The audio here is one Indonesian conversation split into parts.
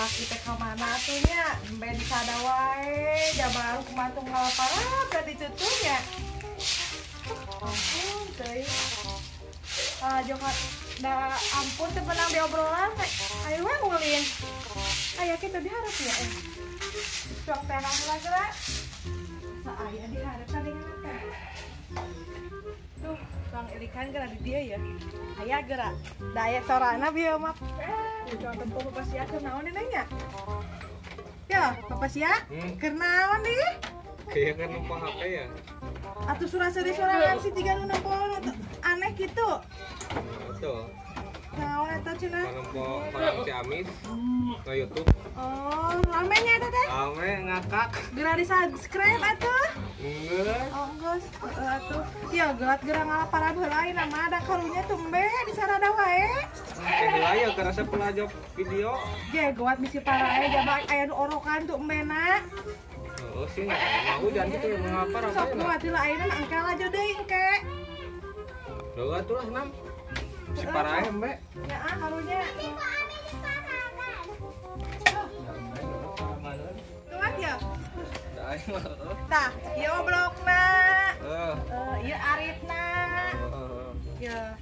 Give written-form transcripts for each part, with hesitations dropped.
lalaki teh kemana tuh nya? Embe di sada wae, jabaru kumantung ngalaparap dan dicutunya. Ampun, teh. Jokat, da ampun teh benang diobrolan. Ayo we ulin. Aya kita diharap ya. Sok teh heula geura. Saaya diharap tadi teh. Tuh, Kang Ilikan geura di dia ya. Aya geura. Da aya sorana bieu mah. Udah tempo papasia keur naon di nanya? Ya, papasia? Keur naon di? Kayak kan numpang HP ya? Atuh suraseureus sorangan si tiga nu nempoan aneh kitu. Betul. Naon eta cenah? Numpang orang Ciamis ke YouTube. Oh, rame nya eta teh? Rame ngakak. Geura di-subscribe atuh. Enggak. Oh, geus atuh. Ya, geut geura ngalaparab heula ieu mah ada karunya tumbe di sarada wae. Heula ya kerasa pelajop video. Ge, geut bisi parae jabak aya nu orokan tuh embena. Oh sih nggak mau jangan gitu mengapa Sok rasanya? nu atuh ayeuna mah engke aja deui engke. Loh atuh lah 6. Si parahe embe. Ya karunya. Tuat ya. Da aing mah. Tah, ieu blogna. Heeh. Ieu Arifna. Ya.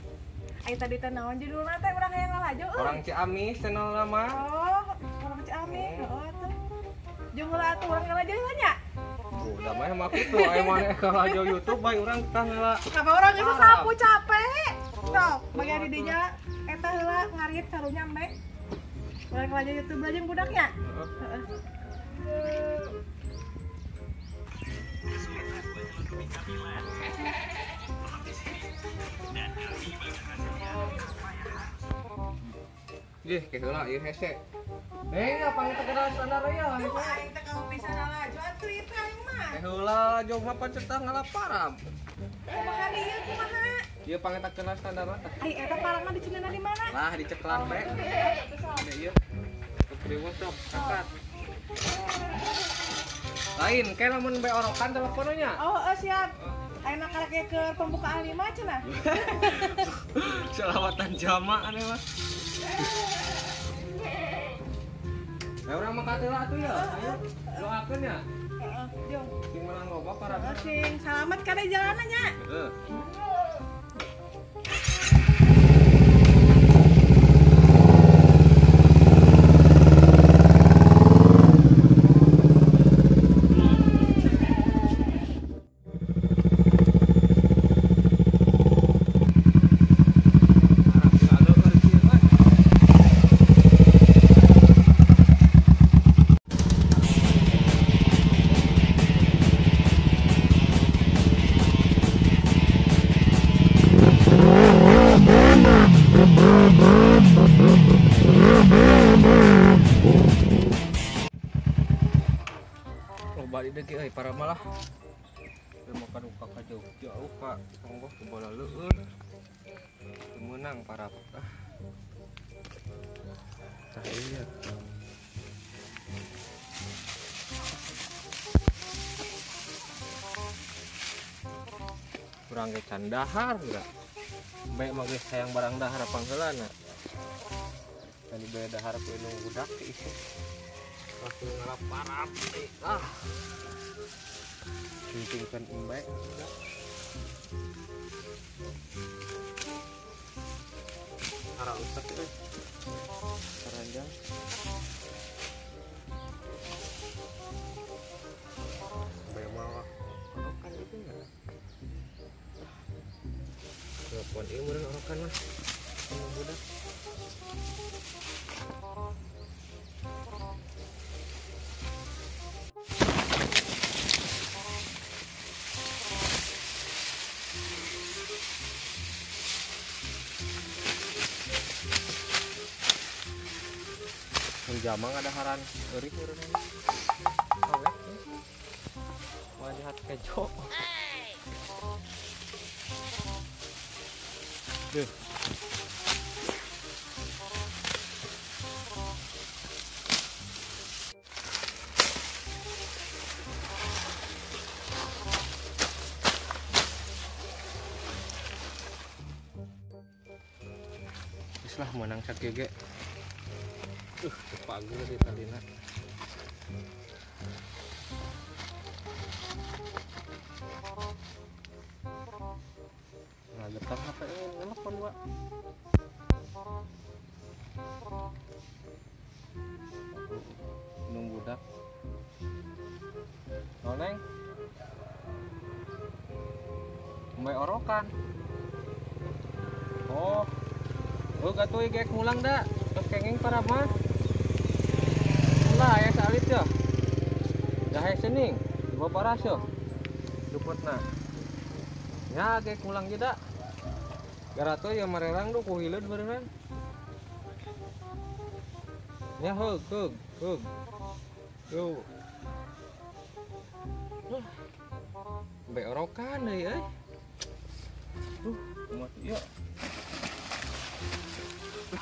Ai tadi teh naon judulna teh urang hayang ngalajo euy. Orang Ciamis channel nama. Oh, orang Ciamis. Heeh tuh. Jeung heula atuh urang ngalajo heula nya. Udah mah mah kitu aya maneh kalau YouTube bae urang tah heula. Kapa urang geus sapu capek. Sok, bagian di dinya eta heula ngarit karunya embe. Urang ngalajo YouTube lajeng budaknya. Heeh. Gih, kayak heula ieu hese. Apa kita kenal standar ya? Tuh aing teh kalau bisa ngalajo atuh ieu aing mah. Heula jog mah pancetah ngalaparam. Kumaha dieu kumaha? Ieu pangeta kenal standar tah. Ai eta parangna di cendeuna di mana? Lah di ceklan bae. Ada ieu. Kepriwet sok angkat. Lain, kayak lamun bae orokan teleponnya. Oh, siap. Ayeuna karek ke pembukaan 5 cenah. Selawatan jamaah aneh mah. Ya urang mah katela atuh ya. Ayo doakeun ya. Heeh, jong. Sing menang loba para. Sing salamet ka di jalanna nya. Heeh. Balik deh euy para malah. Mau ka duka ka jauh Pak. Monggo ke bola leueur. Menang para Pak. Tah iya. Kurang ge can dahar enggak. Bae mah geus hayang barang dahar pangheulana. Tadi bae dahar ku nu budak isi. Langsung ngalaparap ah pentingkan imbe arah usap itu keranjang bawa orokan itu enggak telepon ini meureun orokan mah budak jamang ada haran eurik urang awet wajah kejo deh Islah menang sak gege Kepagul di talina. Nah, getar HP ini nelfon, Pak. Nunggu dak. Noneng. Mbak orokan. Oh. Oh, gatuh gek ngulang dah. Terus kenging para mah. Lah ya salit ya. Dah ya sening. Dua paras yo. Duputna. Ya gek ngulang jeda. Garato ya marerang do ku hileud berenang. Ya heug. Yo. Mbak orokan deui euy. Muat ieu.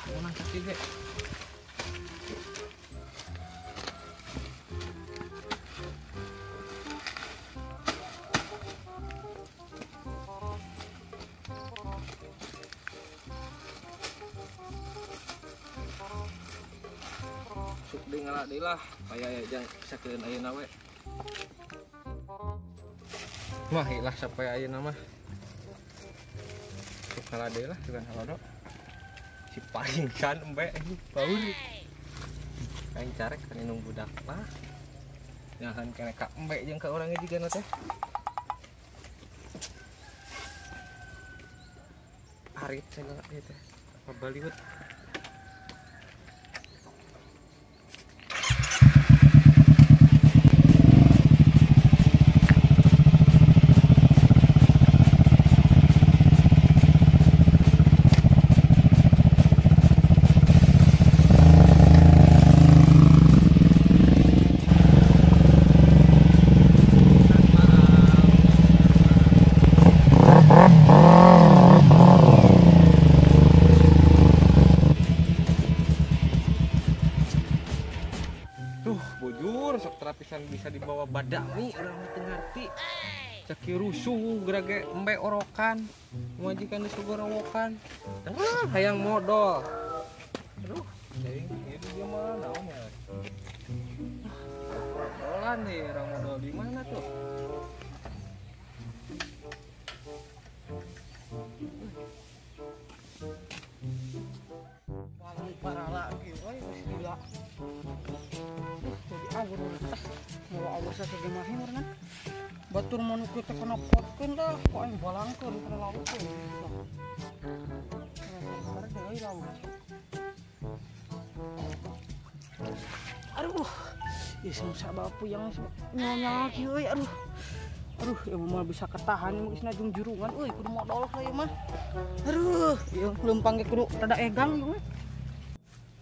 Mana sakit deh. Suk di ngalah deui lah, aya jang sakeun ayeuna we. Mah ilah sampai ayeuna mah. Suk ngalah deui lah dengan halodo. Si paling kan embek ini baul. Kain carek kan nunggu budak lah. Jangan kena ka embek jeung ka urang juga na teh. Arit segala ieu teh. Apa Bollywood. Bujur sok terapisan bisa dibawa badak nih orang teu ngarti. Caki rusuh gerage embe orokan. Majikan disugur rowokan. Hayang modal. Aduh, jadi itu dia mah naonnya. Modolan nih, orang modal di mana tuh? Walang para lagi, oi gila. Jadi awur mau awur sa segemahin kan. Batur manuk kita kena potkeun dah, kok aing balangkeun kana laut teh. Karena deui laut. Aduh. Ih susah bapu yang nyonya kieu euy aduh. Aduh, ya mah bisa ketahan geus na jeung jurungan euy kudu modal saya mah. Aduh, ieu leumpang ge kudu rada egang ieu mah.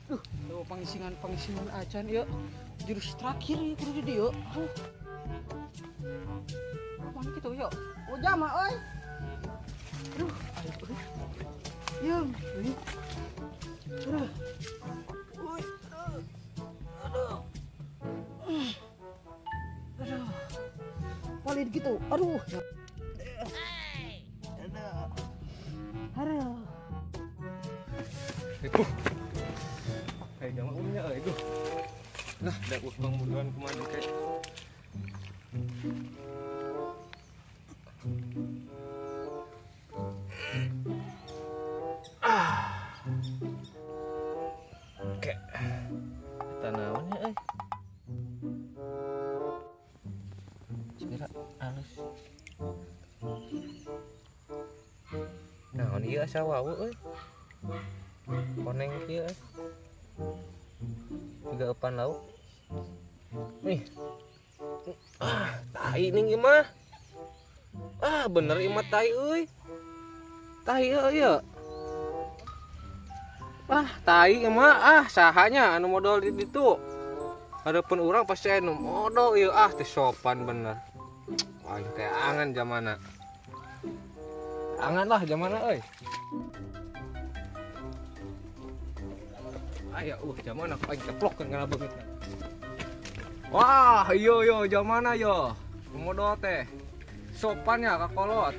Duh, pangisingan acan ieu. Jurus terakhir ieu kudu di dieu. Mana kitu yo? Uja mah euy. Aduh, Yung, euy. Aduh. Uy. Aduh. Aduh. Paling gitu. Aduh. Aduh. Itu. Kayak jangan punya itu. Nah, dak utang bulan kemana kayak. Oke. Tanamannya Kira halus. Nah, ini asa wawu koneng kieu juga upan lauk. Nih. Tai ning ieu mah. Bener ieu mah tai euy. Tai ieu. Tai ieu mah sahanya anu modal di ditu. Adapun urang pasti anu modal ieu teh sopan bener. Wah, teh angan zamana. Angan lah zamana euy. Aya zamana aing ceplokkeun kana beungeutna. Wah, yo zamana yo. Modal teh. Sopannya kakolot.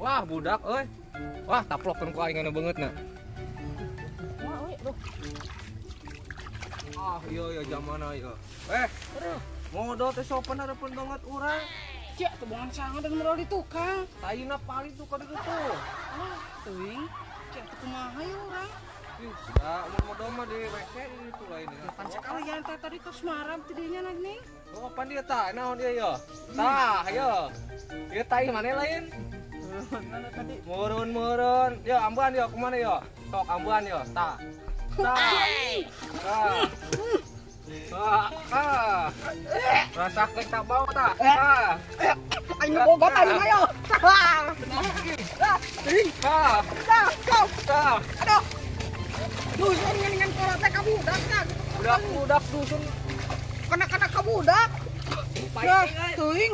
Wah, budak euy. Wah, taplokkeun ku aing kana beungeutna. Aduh. Ah, iya zamana ieu. Modal teh sopan harapan banget urang. Cek tebongan sangat dan modal di tukang. Tayina pali tuh kada tuh. Ah, teuing. Cek teu kumaha ya urang. Udah, modal mah di WC itu lain ya. Pan sekalian tadi ke Semarang tidinya nih. Oh, pan dia tah, naon dia ya? Tah, ayo. Ieu tai mana lain? Mana tadi? Murun. Yo, ambuan yo, kemana yo? Sok ambuan yo, tah. Tah. Tah. Rasa kek tak bau tah. Tah. Ayo bogot ayo ayo. Tah. Tah. Aduh. Dusun ngan kolot teh kabudak tah. Budak dusun. Kana kabudak. Ya, teuing.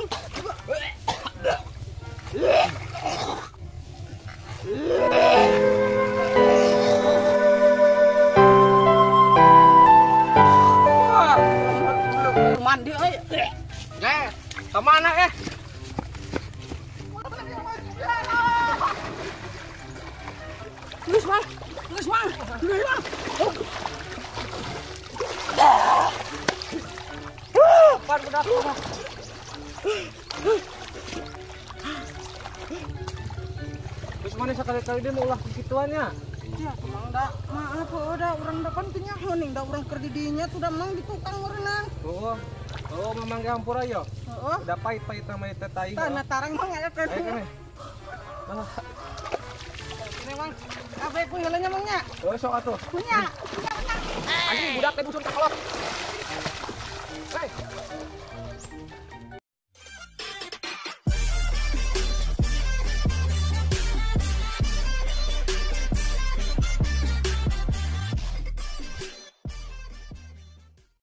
Mandi euy. Kemana Geus mang. Pan budak. Terus mana sekali-kali dia mau ulah begituannya? Ya, emang dah maaf udah urang depan teh heuning da urang keur di dinya tuh da mang di tukang meureunang. Oh, memang ge hampura yo. Heeh. Udah pahit-pahit nama teh tai. Tanah tarang mang aya teh. Ayo kene. Ini mang, apa ku ngelenya mangnya? Oh, sok atuh. Punya. Anjing budak teh dusun kakolot.